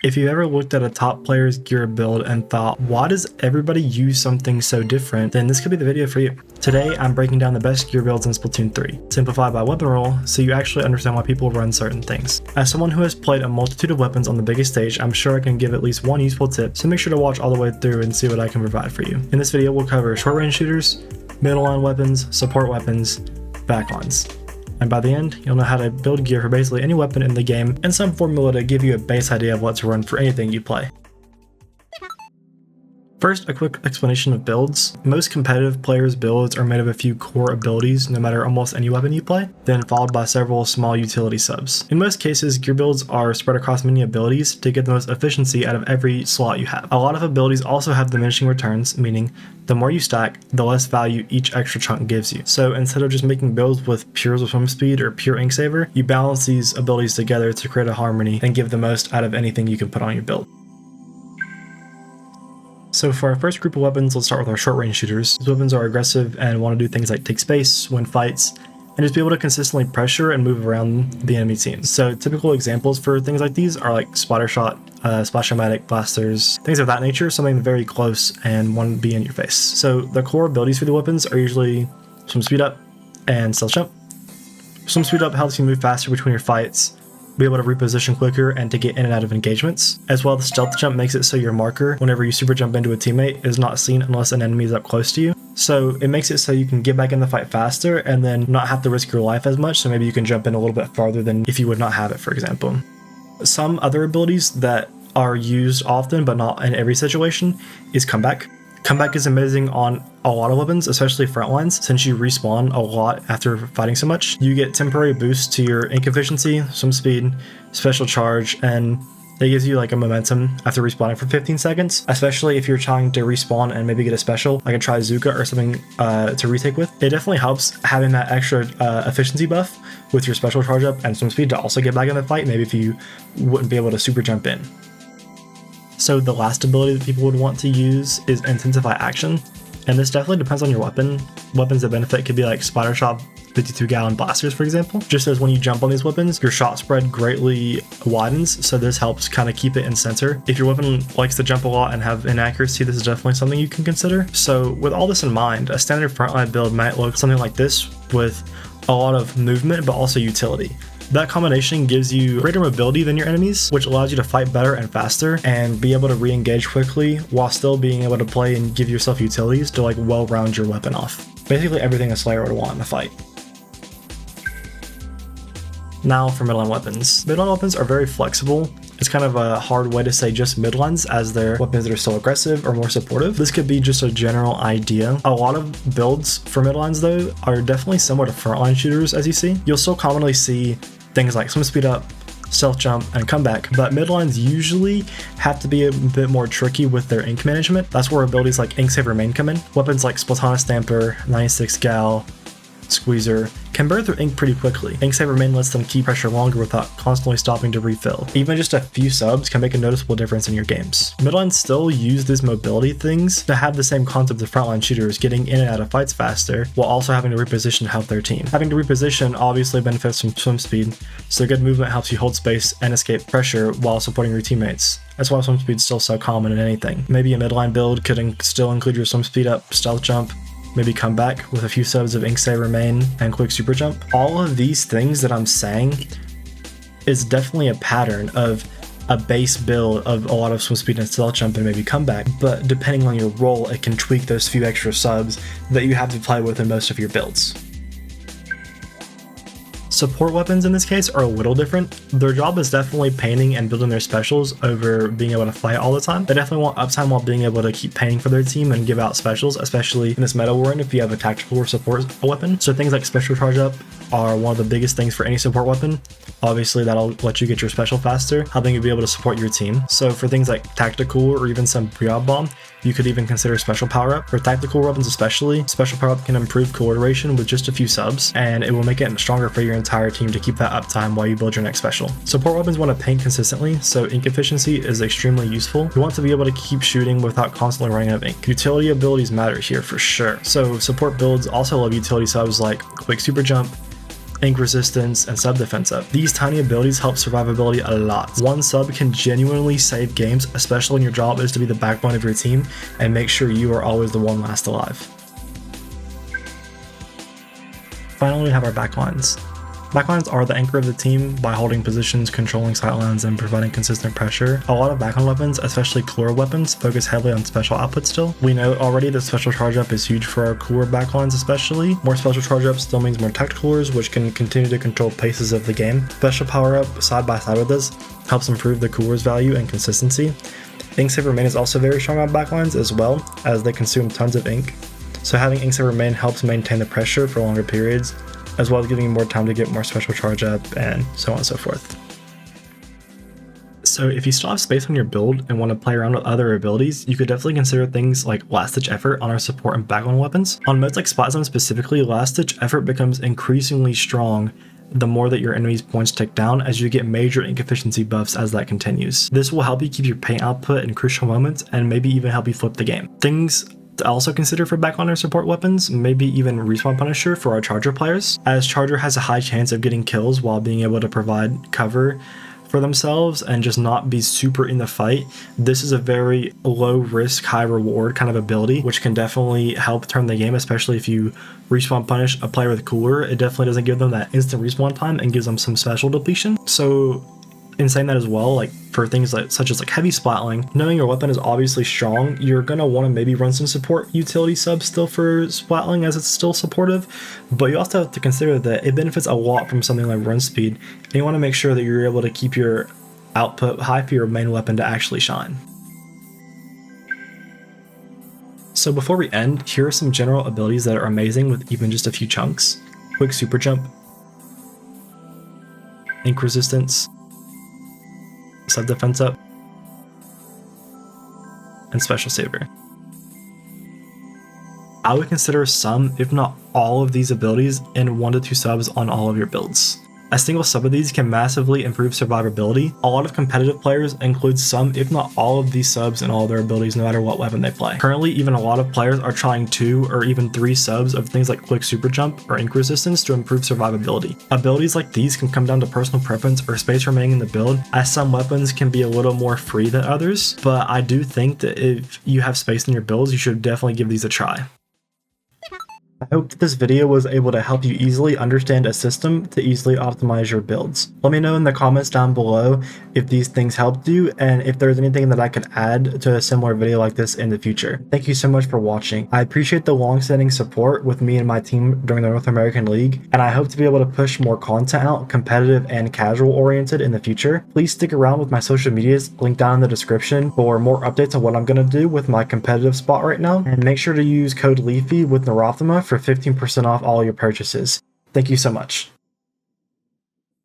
If you've ever looked at a top player's gear build and thought, why does everybody use something so different, then this could be the video for you. Today, I'm breaking down the best gear builds in Splatoon 3, simplified by weapon role, so you actually understand why people run certain things. As someone who has played a multitude of weapons on the biggest stage, I'm sure I can give at least one useful tip, so make sure to watch all the way through and see what I can provide for you. In this video, we'll cover short range shooters, middle line weapons, support weapons, backlines. And by the end, you'll know how to build gear for basically any weapon in the game and some formula to give you a base idea of what to run for anything you play. First, a quick explanation of builds. Most competitive players' builds are made of a few core abilities no matter almost any weapon you play, then followed by several small utility subs. In most cases, gear builds are spread across many abilities to get the most efficiency out of every slot you have. A lot of abilities also have diminishing returns, meaning the more you stack, the less value each extra chunk gives you. So instead of just making builds with pure swim speed or pure ink saver, you balance these abilities together to create a harmony and give the most out of anything you can put on your build. So for our first group of weapons, let's start with our short range shooters. These weapons are aggressive and want to do things like take space, win fights, and just be able to consistently pressure and move around the enemy teams. So typical examples for things like these are like splatter shot, splash-o-matic, blasters, things of that nature, something very close and want to be in your face. So the core abilities for the weapons are usually swim speed up and stealth jump. Swim speed up helps you move faster between your fights, be able to reposition quicker and to get in and out of engagements. As well, the stealth jump makes it so your marker, whenever you super jump into a teammate, is not seen unless an enemy is up close to you. So it makes it so you can get back in the fight faster and then not have to risk your life as much, so maybe you can jump in a little bit farther than if you would not have it, for example. Some other abilities that are used often but not in every situation is comeback. Comeback is amazing on a lot of weapons, especially front lines, since you respawn a lot after fighting so much. You get temporary boosts to your ink efficiency, swim speed, special charge, and it gives you like a momentum after respawning for 15 seconds, especially if you're trying to respawn and maybe get a special, like a Trizuka or something to retake with. It definitely helps having that extra efficiency buff with your special charge up and swim speed to also get back in the fight, maybe if you wouldn't be able to super jump in. So the last ability that people would want to use is Intensify Action, and this definitely depends on your weapon. Weapons that benefit could be like Splatter Shot 52-gallon blasters, for example. Just as when you jump on these weapons, your shot spread greatly widens, so this helps kind of keep it in center. If your weapon likes to jump a lot and have inaccuracy, this is definitely something you can consider. So with all this in mind, a standard frontline build might look something like this with a lot of movement but also utility. That combination gives you greater mobility than your enemies, which allows you to fight better and faster and be able to re-engage quickly while still being able to play and give yourself utilities to like well round your weapon off. Basically everything a Slayer would want in a fight. Now for midline weapons. Midline weapons are very flexible. It's kind of a hard way to say just midlines as they're weapons that are still aggressive or more supportive. This could be just a general idea. A lot of builds for midlines though are definitely similar to frontline shooters, as you see. You'll still commonly see things like swim speed up, stealth jump, and comeback, but midlines usually have to be a bit more tricky with their ink management. That's where abilities like Ink Saver Main come in. Weapons like Splatoon Stamper, 96 Gal, Squeezer can burn through ink pretty quickly. Ink Saver Main lets them keep pressure longer without constantly stopping to refill. Even just a few subs can make a noticeable difference in your games. Midlines still use these mobility things to have the same concept of frontline shooters, getting in and out of fights faster, while also having to reposition to help their team. Having to reposition obviously benefits from swim speed, so good movement helps you hold space and escape pressure while supporting your teammates. That's why swim speed is still so common in anything. Maybe a midline build could still include your swim speed up, stealth jump, maybe come back with a few subs of Ink Saver Main and quick super jump. All of these things that I'm saying is definitely a pattern of a base build of a lot of swim speed and stealth jump and maybe comeback, but depending on your role, it can tweak those few extra subs that you have to play with in most of your builds. Support weapons in this case are a little different. Their job is definitely painting and building their specials over being able to fight all the time. They definitely want uptime while being able to keep painting for their team and give out specials, especially in this meta we're in if you have a tactical or support weapon. So things like special charge up are one of the biggest things for any support weapon. Obviously that'll let you get your special faster, helping you be able to support your team. So for things like tactical or even some pre-op bomb, you could even consider special power up. For tactical weapons especially, special power up can improve cooldown duration with just a few subs, and it will make it stronger for your entire team to keep that uptime while you build your next special. Support weapons want to paint consistently, so ink efficiency is extremely useful. You want to be able to keep shooting without constantly running out of ink. Utility abilities matter here for sure. So support builds also love utility subs like quick super jump, ink resistance, and sub defense up. These tiny abilities help survivability a lot. One sub can genuinely save games, especially when your job is to be the backbone of your team and make sure you are always the one last alive. Finally, we have our backlines. Backlines are the anchor of the team by holding positions, controlling sightlines, and providing consistent pressure. A lot of backline weapons, especially cooler weapons, focus heavily on special output still. We know already that special charge up is huge for our cooler backlines especially. More special charge up still means more tech coolers, which can continue to control paces of the game. Special power up side by side with this helps improve the cooler's value and consistency. Ink Saver Main is also very strong on backlines as well, as they consume tons of ink. So having Ink Saver Main helps maintain the pressure for longer periods, as well as giving you more time to get more special charge up and so on and so forth. So if you still have space on your build and want to play around with other abilities, you could definitely consider things like Last Ditch Effort on our support and backline weapons. On modes like Splatoon specifically, Last Ditch Effort becomes increasingly strong the more that your enemy's points tick down, as you get major ink efficiency buffs as that continues. This will help you keep your paint output in crucial moments and maybe even help you flip the game. Things to also consider for backliner support weapons, maybe even Respawn Punisher for our Charger players, as Charger has a high chance of getting kills while being able to provide cover for themselves and just not be super in the fight. This is a very low risk, high reward kind of ability, which can definitely help turn the game, especially if you Respawn Punish a player with cooler. It definitely doesn't give them that instant respawn time and gives them some special depletion. So in saying that as well, like for things like such as like heavy splatling, knowing your weapon is obviously strong, you're gonna want to maybe run some support utility subs still for splatling as it's still supportive, but you also have to consider that it benefits a lot from something like run speed, and you want to make sure that you're able to keep your output high for your main weapon to actually shine. So before we end, here are some general abilities that are amazing with even just a few chunks. Quick super jump, ink resistance, sub defense up, and special saver. I would consider some, if not all of these abilities in 1 to 2 subs on all of your builds. A single sub of these can massively improve survivability. A lot of competitive players include some, if not all of these subs in all of their abilities no matter what weapon they play. Currently, even a lot of players are trying 2 or even 3 subs of things like quick super jump or ink resistance to improve survivability. Abilities like these can come down to personal preference or space remaining in the build, as some weapons can be a little more free than others, but I do think that if you have space in your builds, you should definitely give these a try. I hope that this video was able to help you easily understand a system to easily optimize your builds. Let me know in the comments down below if these things helped you and if there's anything that I could add to a similar video like this in the future. Thank you so much for watching. I appreciate the long-standing support with me and my team during the North American League, and I hope to be able to push more content out, competitive and casual oriented, in the future. Please stick around with my social medias linked down in the description for more updates on what I'm going to do with my competitive spot right now, and make sure to use code Leafi with Neurothema for 15% off all your purchases. Thank you so much.